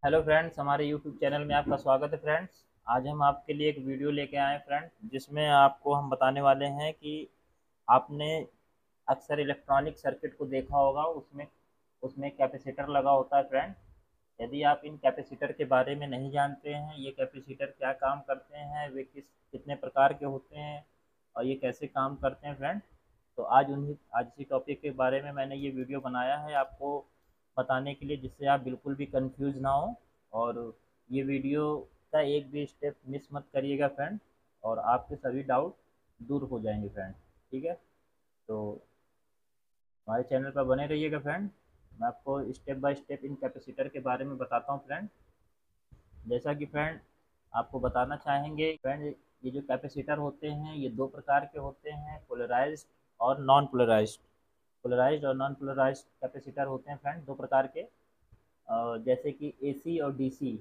Hello friends, हमारे YouTube channel में आपका स्वागत है फ्रेंड्स। आज हम आपके लिए एक वीडियो लेके आए हैं फ्रेंड्स, जिसमें आपको हम बताने वाले हैं कि आपने अक्सर इलेक्ट्रॉनिक सर्किट को देखा होगा। उसमें उसमें कैपेसिटर लगा होता है फ्रेंड। यदि आप इन कैपेसिटर के बारे में नहीं जानते हैं, ये कैपेसिटर क्या काम करते हैं, वे कितने प्रकार के होते हैं और ये कैसे काम करते हैं फ्रेंड, तो आज इसी टॉपिक के बारे में मैंने ये वीडियो बनाया है आपको बताने के लिए, जिससे आप बिल्कुल भी कंफ्यूज ना हो। और ये वीडियो का एक भी स्टेप मिस मत करिएगा फ्रेंड, और आपके सभी डाउट दूर हो जाएंगे फ्रेंड। ठीक है, तो हमारे चैनल पर बने रहिएगा फ्रेंड। मैं आपको step by step in capacitor के बारे में बताता हूँ फ्रेंड। जैसा कि फ्रेंड आपको बताना चाहेंगे फ्रेंड, ये जो कैपेसिटर होते हैं ये दो प्रकार के होते हैं, पोलराइज्ड और नॉन पोलराइज्ड। पोलराइज्ड और नॉन पोलराइज्ड कैपेसिटर होते हैं फ्रेंड, दो प्रकार के। जैसे कि एसी और डीसी,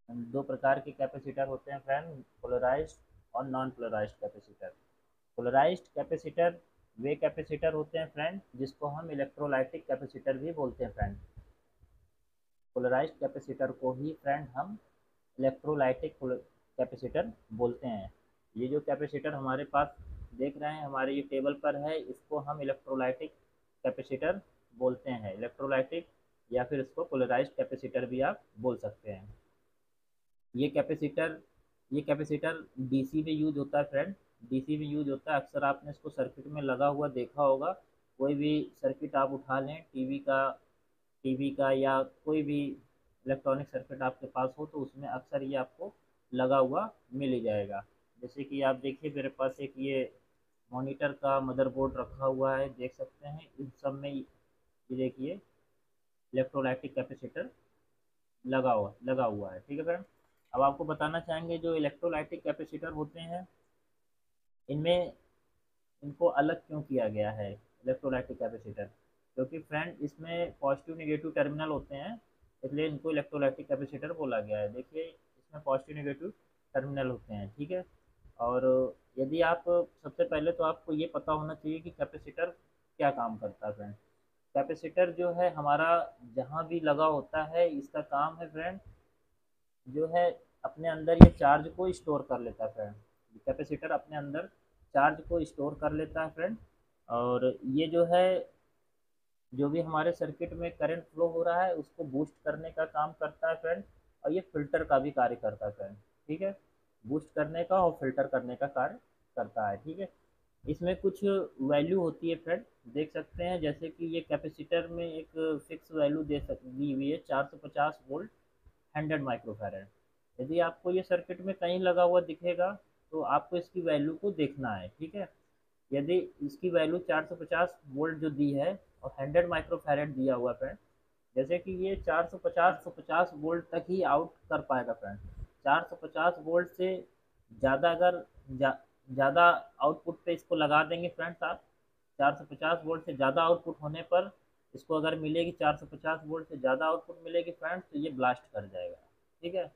दो प्रकार के कैपेसिटर होते हैं फ्रेंड, पोलराइज्ड और non polarised capacitor. Polarised capacitor वे कैपेसिटर होते हैं फ्रेंड जिसको हम इलेक्ट्रोलाइटिक कैपेसिटर भी बोलते हैं फ्रेंड। पोलराइज्ड कैपेसिटर को ही फ्रेंड हम इलेक्ट्रोलाइटिक कैपेसिटर बोलते हैं। ये जो कैपेसिटर हमारे पास देख रहे हैं, हमारे ये टेबल पर है, इसको हम इलेक्ट्रोलाइटिक कैपेसिटर बोलते हैं। इलेक्ट्रोलाइटिक या फिर इसको पोलराइज्ड कैपेसिटर भी आप बोल सकते हैं। ये कैपेसिटर ये कैपेसिटर डीसी में यूज होता है फ्रेंड। डीसी में यूज होता है, अक्सर आपने इसको सर्किट में लगा हुआ देखा होगा। कोई भी सर्किट आप उठा लें, टीवी का या कोई भी इलेक्ट्रॉनिक सर्किट आपके पास हो, तो उसमें अक्सर ये आपको लगा हुआ मिल ही जाएगा। जैसे कि आप देखिए, मेरे पास एक ये मॉनिटर का मदरबोर्ड रखा हुआ है, देख सकते हैं इन सब में ये देखिए इलेक्ट्रोलाइटिक कैपेसिटर लगा हुआ है। ठीक है फ्रेंड, अब आपको बताना चाहेंगे जो इलेक्ट्रोलाइटिक कैपेसिटर होते हैं, इनमें इनको अलग क्यों किया गया है इलेक्ट्रोलाइटिक कैपेसिटर। क्योंकि फ्रेंड इसमें पॉजिटिव नेगेटिव टर्मिनल होते हैं, इसलिए इनको इलेक्ट्रोलाइटिक कैपेसिटर बोला गया है। देखिए, इसमें पॉजिटिव नेगेटिव टर्मिनल होते हैं। ठीक है, और यदि आप सबसे पहले तो आपको ये पता होना चाहिए कि कैपेसिटर क्या काम करता है फ्रेंड। कैपेसिटर जो है हमारा जहाँ भी लगा होता है, इसका काम है फ्रेंड जो है अपने अंदर ये चार्ज को स्टोर कर लेता है फ्रेंड। कैपेसिटर अपने अंदर चार्ज को स्टोर कर लेता है फ्रेंड। और ये जो है, जो भी हमारे सर्किट में करंट फ्लो हो रहा है उसको बूस्ट करने का काम करता है फ्रेंड। और ये फिल्टर का भी कार्य करता है फ्रेंड। ठीक है, बूस्ट करने का और फिल्टर करने का कार्य करता है। ठीक है, इसमें कुछ वैल्यू होती है फ्रेंड, देख सकते हैं। जैसे कि ये कैपेसिटर में एक फिक्स वैल्यू दी हुई है, 450 वोल्ट 100 माइक्रोफैरड। यदि आपको ये सर्किट में कहीं लगा हुआ दिखेगा, तो आपको इसकी वैल्यू को देखना है। ठीक है, यदि इसकी वैल्यू 450 वोल्ट जो दी है और 100 माइक्रोफैरड दिया हुआ फ्रेंड, जैसे कि ये 450 वोल्ट तक ही आउट कर पाएगा फ्रेंड। 450 वोल्ट से ज़्यादा अगर ज़्यादा आउटपुट पे इसको लगा देंगे फ्रेंड्स आप, 450 वोल्ट से ज़्यादा आउटपुट होने पर इसको अगर मिलेगी 450 वोल्ट से ज़्यादा आउटपुट मिलेगी फ्रेंड्स, तो ये ब्लास्ट कर जाएगा। ठीक है,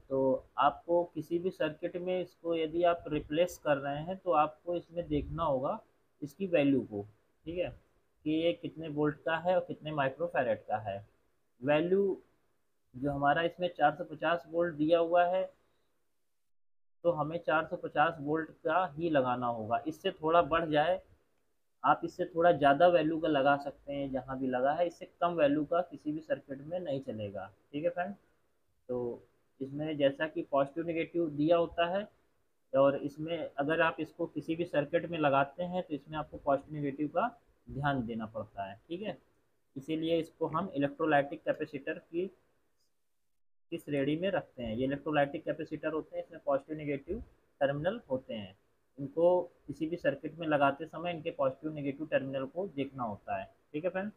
तो आपको किसी भी सर्किट में इसको यदि आप रिप्लेस कर रहे हैं, तो आपको इसमें देखना होगा इसकी वैल्यू को। ठीक है, कि ये कितने वोल्ट का है और कितने माइक्रोफैरेड का है। वैल्यू जो हमारा इसमें 450 वोल्ट दिया हुआ है, तो हमें 450 वोल्ट का ही लगाना होगा। इससे थोड़ा बढ़ जाए, आप इससे थोड़ा ज़्यादा वैल्यू का लगा सकते हैं जहाँ भी लगा है, इससे कम वैल्यू का किसी भी सर्किट में नहीं चलेगा। ठीक है फ्रेंड, तो इसमें जैसा कि पॉजिटिव नेगेटिव दिया होता है, और इसमें अगर आप इसको किसी भी सर्किट में लगाते हैं, तो इसमें आपको पॉजिटिव नेगेटिव का ध्यान देना पड़ता है। ठीक है, इसीलिए इसको हम इलेक्ट्रोलाइटिक कैपेसिटर की श्रेणी में रखते हैं। ये इलेक्ट्रोलाइटिक कैपेसिटर होते हैं, इसमें पॉजिटिव नेगेटिव टर्मिनल होते हैं। इनको किसी भी सर्किट में लगाते समय इनके पॉजिटिव नेगेटिव टर्मिनल को देखना होता है। ठीक है फ्रेंड,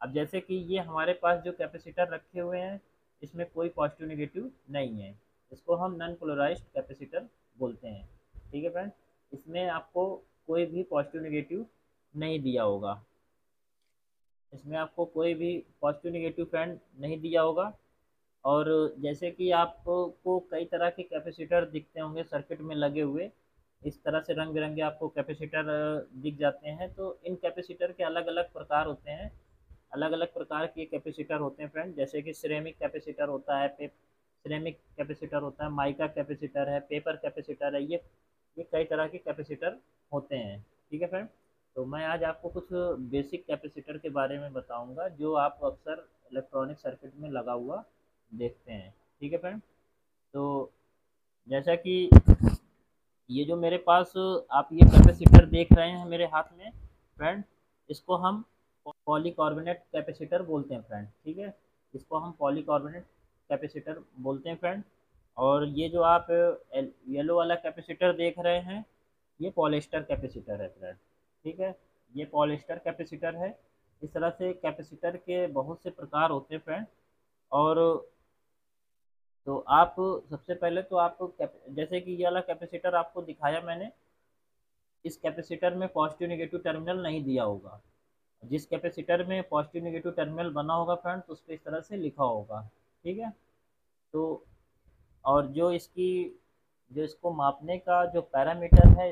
अब जैसे कि ये हमारे पास जो कैपेसिटर रखे हुए हैं, इसमें कोई पॉजिटिव नेगेटिव नहीं है, इसको हम नॉन पोलराइज्ड कैपेसिटर बोलते हैं। ठीक है फ्रेंड, इसमें आपको कोई भी पॉजिटिव नेगेटिव नहीं दिया होगा, इसमें आपको कोई भी पॉजिटिव नेगेटिव फ्रेंड नहीं दिया होगा। और जैसे कि आपको कई तरह के कैपेसिटर दिखते होंगे सर्किट में लगे हुए, इस तरह से रंग बिरंगे आपको कैपेसिटर दिख जाते हैं। तो इन कैपेसिटर के अलग अलग प्रकार होते हैं। अलग अलग प्रकार के कैपेसिटर होते हैं फ्रेंड, जैसे कि सिरेमिक कैपेसिटर होता है, सिरेमिक कैपेसिटर होता है, माइका कैपेसिटर है, पेपर कैपेसिटर है, ये कई तरह के कैपेसिटर होते हैं। ठीक है फ्रेंड। तो मैं आज आपको कुछ बेसिक कैपेसिटर के बारे में बताऊंगा जो आप अक्सर इलेक्ट्रॉनिक सर्किट में लगा हुआ देखते हैं। ठीक है फ्रेंड। तो जैसा कि ये जो मेरे पास आप ये कैपेसिटर देख रहे हैं मेरे हाथ में फ्रेंड, इसको हम पॉलीकार्बोनेट कैपेसिटर बोलते हैं फ्रेंड। ठीक है, इसको हम पॉलीकार्बोनेट कैपेसिटर बोलते हैं फ्रेंड। और ये जो आप येलो वाला कैपेसिटर देख रहे हैं, ये पॉलिएस्टर कैपेसिटर है फ्रेंड। ठीक है, ये पॉलिएस्टर कैपेसिटर है। इस तरह से कैपेसिटर के बहुत से प्रकार होते हैं फ्रेंड। और तो आप सबसे पहले तो आप जैसे कि ये वाला कैपेसिटर आपको दिखाया मैंने, इस कैपेसिटर में पॉजिटिव नेगेटिव टर्मिनल नहीं दिया होगा। जिस कैपेसिटर में पॉजिटिव नेगेटिव टर्मिनल बना होगा फ्रेंड, तो उस पर इस तरह से लिखा होगा। ठीक है। तो और जो इसको मापने का जो पैरामीटर है,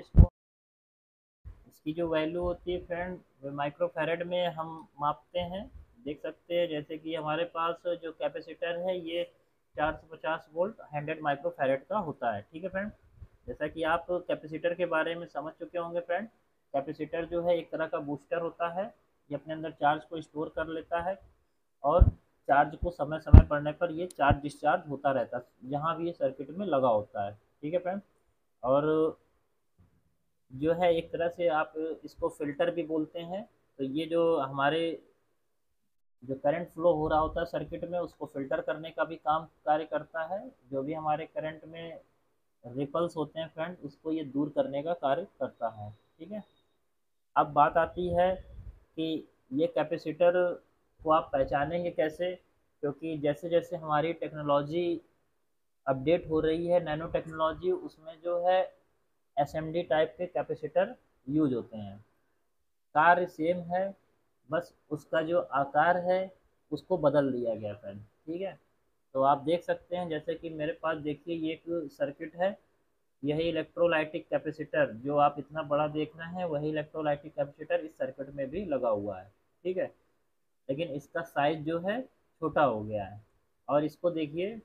इसकी जो वैल्यू होती है फ्रेंड, वो माइक्रोफैरड में हम मापते हैं। देख सकते हैं जैसे कि हमारे पास जो कैपेसिटर है ये 450 वोल्ट 100 माइक्रोफैरड का होता है। ठीक है फ्रेंड। जैसा कि आप कैपेसिटर के बारे में समझ चुके होंगे फ्रेंड, कैपेसिटर जो है एक तरह का बूस्टर होता है। ये अपने अंदर चार्ज को स्टोर कर लेता है और चार्ज को समय समय पड़ने पर ये चार्ज डिस्चार्ज होता रहता है जहाँ भी ये सर्किट में लगा होता है। ठीक है फ्रेंड। और जो है एक तरह से आप इसको फिल्टर भी बोलते हैं। तो ये जो हमारे जो करंट फ्लो हो रहा होता है सर्किट में, उसको फिल्टर करने का भी काम कार्य करता है। जो भी हमारे करंट में रिपल्स होते हैं फ्रेंड, उसको ये दूर करने का कार्य करता है। ठीक है। अब बात आती है कि ये कैपेसिटर को आप पहचानेंगे कैसे, क्योंकि जैसे जैसे हमारी टेक्नोलॉजी अपडेट हो रही है, नैनो टेक्नोलॉजी, उसमें जो है एसएमडी टाइप के कैपेसिटर यूज होते हैं। कार्य सेम है, बस उसका जो आकार है उसको बदल दिया गया फ्रेंड। ठीक है। तो आप देख सकते हैं जैसे कि मेरे पास देखिए ये एक सर्किट है। यही इलेक्ट्रोलाइटिक कैपेसिटर जो आप इतना बड़ा देख रहे हैं, वही इलेक्ट्रोलाइटिक कैपेसिटर इस सर्किट में भी लगा हुआ है। ठीक है। लेकिन इसका साइज जो है छोटा हो गया है। और इसको देखिए,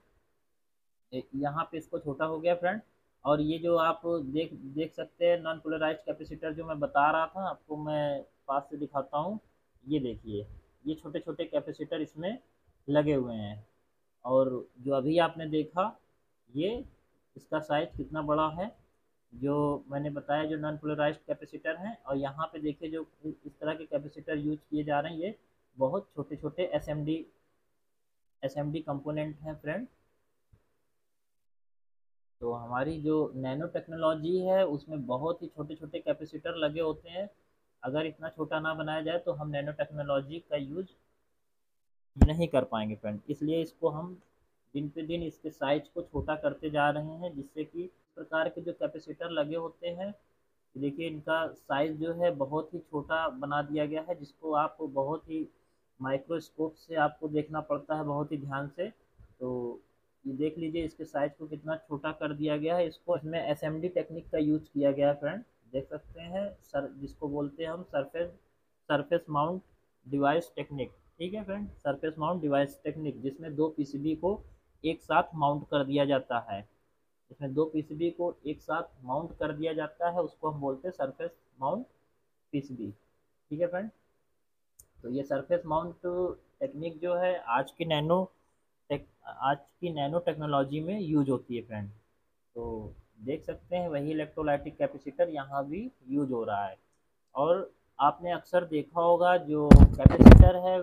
यहाँ पे इसको छोटा हो गया फ्रेंड। और ये जो आप देख देख सकते हैं नॉन पोलराइज्ड कैपेसिटर जो मैं बता रहा था आपको, मैं पास से दिखाता हूँ। ये देखिए, ये छोटे छोटे कैपेसिटर इसमें लगे हुए हैं। और जो अभी आपने देखा, ये इसका साइज कितना बड़ा है, जो मैंने बताया जो नॉन पोलराइज्ड कैपेसिटर हैं। और यहाँ पे देखिए जो इस तरह के कैपेसिटर यूज किए जा रहे हैं, ये बहुत छोटे छोटे एसएमडी कंपोनेंट हैं फ्रेंड। तो हमारी जो नैनो टेक्नोलॉजी है उसमें बहुत ही छोटे छोटे कैपेसिटर लगे होते हैं। अगर इतना छोटा ना बनाया जाए तो हम नैनो टेक्नोलॉजी का यूज नहीं कर पाएंगे फ्रेंड। इसलिए इसको हम दिन पे दिन इसके साइज को छोटा करते जा रहे हैं, जिससे कि इस प्रकार के जो कैपेसिटर लगे होते हैं, देखिए इनका साइज जो है बहुत ही छोटा बना दिया गया है, जिसको आपको बहुत ही माइक्रोस्कोप से आपको देखना पड़ता है बहुत ही ध्यान से। तो ये देख लीजिए इसके साइज को कितना छोटा कर दिया गया है। इसको इसमें एसएमडी टेक्निक का यूज किया गया है फ्रेंड। देख सकते हैं सर, जिसको बोलते हैं हम सरफेस माउंट डिवाइस टेक्निक। ठीक है friend, surface mount device technique, जिसमें दो पीसीबी को एक साथ माउंट कर दिया जाता है। इसमें दो पीसीबी को एक साथ माउंट कर दिया जाता है, उसको हम बोलते हैं सरफेस माउंट पीसीबी। ठीक है फ्रेंड। तो ये सरफेस माउंट टेक्निक जो है आज की नैनो टेक्नोलॉजी में यूज होती है फ्रेंड। तो देख सकते हैं वही इलेक्ट्रोलाइटिक कैपेसिटर यहाँ भी यूज हो रहा है। और आपने अक्सर देखा होगा जो कैपेसिटर है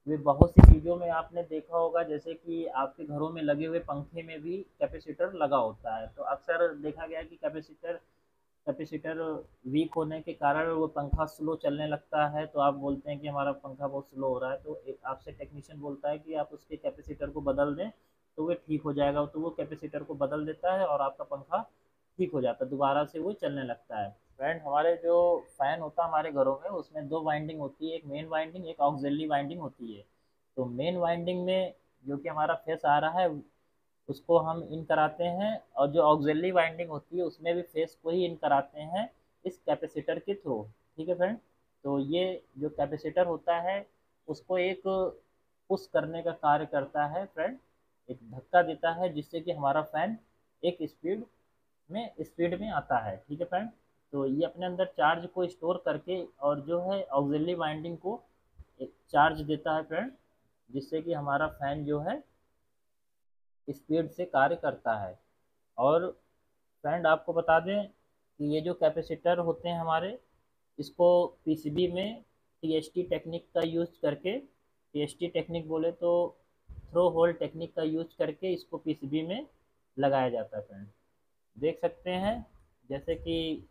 वे बहुत सी चीज़ों में आपने देखा होगा, जैसे कि आपके घरों में लगे हुए पंखे में भी कैपेसिटर लगा होता है। तो अक्सर देखा गया कि कैपेसिटर वीक होने के कारण वो पंखा स्लो चलने लगता है, तो आप बोलते हैं कि हमारा पंखा बहुत स्लो हो रहा है। तो आपसे टेक्नीशियन बोलता है कि आप उसके कैपेसिटर को बदल दें तो वो ठीक हो जाएगा। तो वो कैपेसिटर को बदल देता है और आपका पंखा ठीक हो जाता है, दोबारा से वो चलने लगता है। फ्रेंड, हमारे जो फ़ैन होता है हमारे घरों में, उसमें दो वाइंडिंग होती है, एक मेन वाइंडिंग एक ऑक्सिलरी वाइंडिंग होती है। तो मेन वाइंडिंग में जो कि हमारा फेस आ रहा है उसको हम इन कराते हैं, और जो ऑक्सिलरी वाइंडिंग होती है उसमें भी फेस को ही इन कराते हैं इस कैपेसिटर के थ्रू। ठीक है फ्रेंड। तो ये जो कैपेसिटर होता है उसको एक पुश करने का कार्य करता है फ्रेंड, एक धक्का देता है जिससे कि हमारा फैन एक स्पीड में आता है। ठीक है फ्रेंड, तो ये अपने अंदर चार्ज को स्टोर करके और जो है ऑक्सिलरी वाइंडिंग को एक चार्ज देता है फ्रेंड, जिससे कि हमारा फैन जो है स्पीड से कार्य करता है। और फ्रेंड आपको बता दें कि ये जो कैपेसिटर होते हैं हमारे, इसको पीसीबी में टीएसटी टेक्निक का यूज करके, टीएसटी टेक्निक बोले तो थ्रो होल टेक्निक का यूज करके इसको पीसीबी में लगाया जाता है फ्रेंड। देख सकते हैं जैसे कि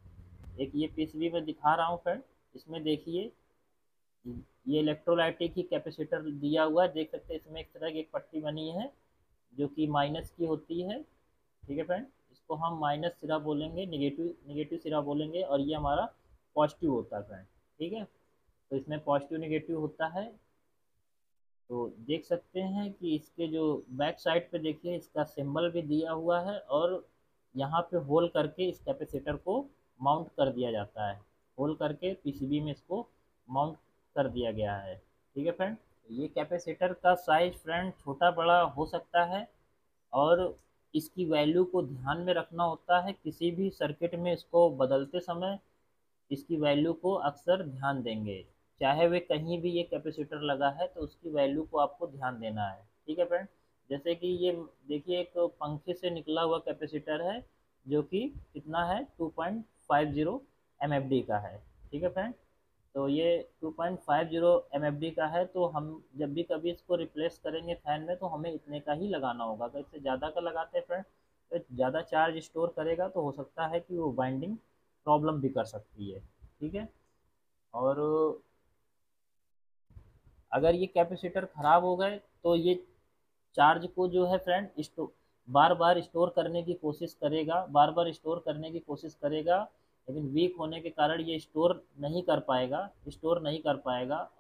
एक ये पीसीबी में दिखा रहा हूँ फ्रेंड, इसमें देखिए ये इलेक्ट्रोलाइटिक ही कैपेसिटर दिया हुआ है। देख सकते हैं इसमें एक तरह की एक पट्टी बनी है जो कि माइनस की होती है। ठीक है फ्रेंड, इसको हम माइनस सिरा बोलेंगे, निगेटिव निगेटिव सिरा बोलेंगे, और ये हमारा पॉजिटिव होता है फ्रेंड। ठीक है, तो इसमें पॉजिटिव निगेटिव होता है। तो देख सकते हैं कि इसके जो बैक साइड पे देखिए इसका सिंबल भी दिया हुआ है, और यहाँ पे होल करके इस कैपेसिटर को माउंट कर दिया जाता है। होल करके पीसीबी में इसको माउंट कर दिया गया है। ठीक है फ्रेंड, ये कैपेसिटर का साइज फ्रेंड छोटा बड़ा हो सकता है, और इसकी वैल्यू को ध्यान में रखना होता है। किसी भी सर्किट में इसको बदलते समय इसकी वैल्यू को अक्सर ध्यान देंगे, चाहे वे कहीं भी ये कैपेसिटर लगा है तो उसकी वैल्यू को आपको ध्यान देना है। ठीक है फ्रेंड, जैसे कि ये देखिए एक पंखे से निकला हुआ कैपेसिटर है जो कि कितना है 2.50 MFD का है। ठीक है फ्रेंड, तो ये 2.50 MFD का है, तो हम जब भी कभी इसको रिप्लेस करेंगे फैन में तो हमें इतने का ही लगाना होगा। अगर इससे ज़्यादा का लगाते हैं फ्रेंड तो ज़्यादा चार्ज स्टोर करेगा, तो हो सकता है कि वो बाइंडिंग प्रॉब्लम भी कर सकती है। ठीक है, और अगर ये कैपेसिटर ख़राब हो गए तो ये चार्ज को जो है फ्रेंड बार बार स्टोर करने की कोशिश करेगा, बार बार स्टोर करने की कोशिश करेगा, लेकिन वीक होने के कारण ये स्टोर नहीं कर पाएगा,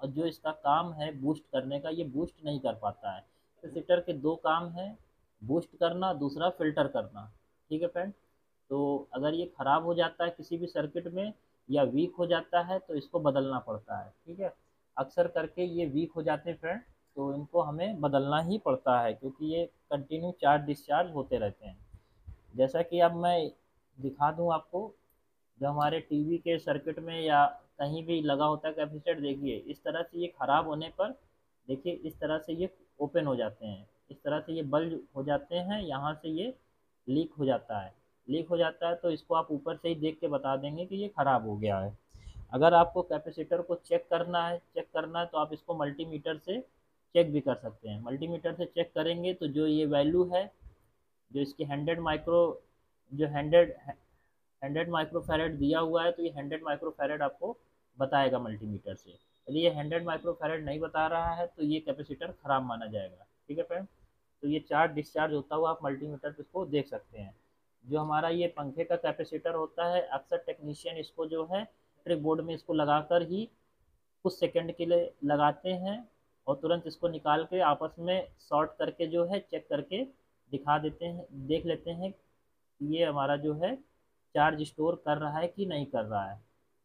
और जो इसका काम है बूस्ट करने का, ये बूस्ट नहीं कर पाता है। कैपेसिटर के दो काम हैं, बूस्ट करना, दूसरा फिल्टर करना। ठीक है फ्रेंड, तो अगर ये ख़राब हो जाता है किसी भी सर्किट में या वीक हो जाता है तो इसको बदलना पड़ता है। ठीक है, अक्सर करके ये वीक हो जाते हैं फ्रेंड, तो इनको हमें बदलना ही पड़ता है क्योंकि ये कंटिन्यू चार्ज डिस्चार्ज होते रहते हैं। जैसा कि अब मैं दिखा दूं आपको, जो हमारे टीवी के सर्किट में या कहीं भी लगा होता है कैपेसिटर, देखिए इस तरह से ये ख़राब होने पर देखिए इस तरह से ये ओपन हो जाते हैं, इस तरह से ये बल्ज हो जाते हैं, यहाँ से ये लीक हो जाता है। लीक हो जाता है तो इसको आप ऊपर से ही देख के बता देंगे कि ये ख़राब हो गया है। अगर आपको कैपेसिटर को चेक करना है तो आप इसको मल्टीमीटर से चेक भी कर सकते हैं। मल्टीमीटर से चेक करेंगे तो जो ये वैल्यू है, जो इसकी 100 माइक्रोफैरेड दिया हुआ है, तो ये 100 माइक्रोफैरेड आपको बताएगा मल्टीमीटर से। यदि ये 100 माइक्रोफैरेड नहीं बता रहा है तो ये कैपेसिटर ख़राब माना जाएगा। ठीक है फ्रेंड, तो ये चार्ज डिस्चार्ज होता हुआ आप मल्टीमीटर पे इसको देख सकते हैं। जो हमारा ये पंखे का कैपेसिटर होता है, अक्सर टेक्नीशियन इसको जो है इलेक्ट्रिक बोर्ड में इसको लगाकर ही कुछ सेकंड के लिए लगाते हैं, और तुरंत इसको निकाल के आपस में शॉर्ट करके जो है चेक करके दिखा देते हैं, देख लेते हैं कि ये हमारा जो है चार्ज स्टोर कर रहा है कि नहीं कर रहा है।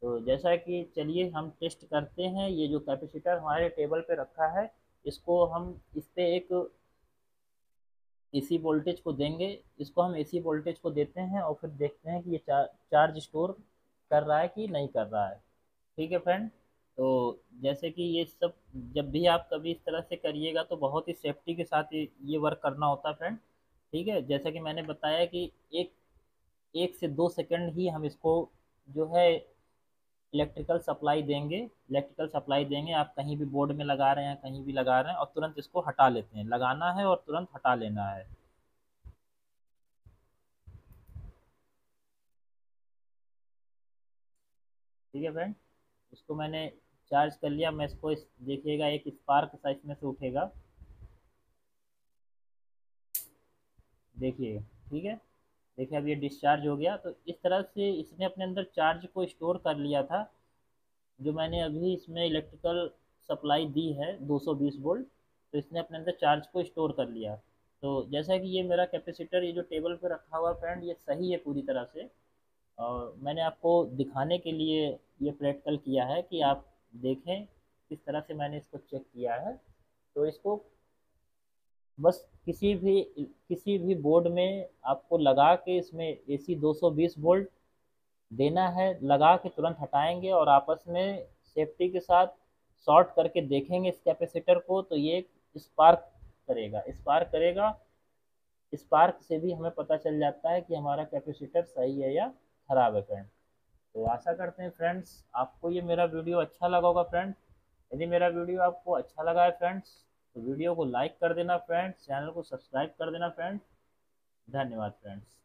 तो जैसा कि चलिए हम टेस्ट करते हैं। ये जो कैपेसिटर हमारे टेबल पे रखा है, इसको हम इस पे एक एसी वोल्टेज को देंगे, इसको हम एसी वोल्टेज को देते हैं और फिर देखते हैं कि ये चार्ज स्टोर कर रहा है कि नहीं कर रहा है। ठीक है फ्रेंड, तो जैसे कि ये सब जब भी आप कभी इस तरह से करिएगा तो बहुत ही सेफ्टी के साथ ये वर्क करना होता है फ्रेंड। ठीक है, जैसा कि मैंने बताया कि एक 1 से 2 सेकंड ही हम इसको जो है इलेक्ट्रिकल सप्लाई देंगे। आप कहीं भी बोर्ड में लगा रहे हैं, कहीं भी लगा रहे हैं, और तुरंत इसको हटा लेते हैं। लगाना है और तुरंत हटा लेना है। ठीक है फ्रेंड, इसको मैंने चार्ज कर लिया। मैं इसको देखिएगा एक स्पार्क सा इसमें से उठेगा, देखिए। ठीक है, देखिए अब ये डिस्चार्ज हो गया। तो इस तरह से इसने अपने अंदर चार्ज को स्टोर कर लिया था। जो मैंने अभी इसमें इलेक्ट्रिकल सप्लाई दी है 220 वोल्ट, तो इसने अपने अंदर चार्ज को स्टोर कर लिया। तो जैसा कि ये मेरा कैपेसिटर ये जो टेबल पे रखा हुआ फ्रेंड, ये सही है पूरी तरह से, और मैंने आपको दिखाने के लिए ये प्रैक्टिकल किया है कि आप देखें इस तरह से मैंने इसको चेक किया है। तो इसको बस किसी भी बोर्ड में आपको लगा के इसमें AC 220 वोल्ट देना है, लगा के तुरंत हटाएंगे और आपस में सेफ्टी के साथ शॉर्ट करके देखेंगे इस कैपेसिटर को, तो ये स्पार्क करेगा। स्पार्क से भी हमें पता चल जाता है कि हमारा कैपेसिटर सही है या खराब है फ्रेंड। तो आशा करते हैं फ्रेंड्स आपको ये मेरा वीडियो अच्छा लगा होगा फ्रेंड। यदि मेरा वीडियो आपको अच्छा लगा है फ्रेंड्स, तो वीडियो को लाइक कर देना फ्रेंड्स, चैनल को सब्सक्राइब कर देना फ्रेंड्स। धन्यवाद फ्रेंड्स।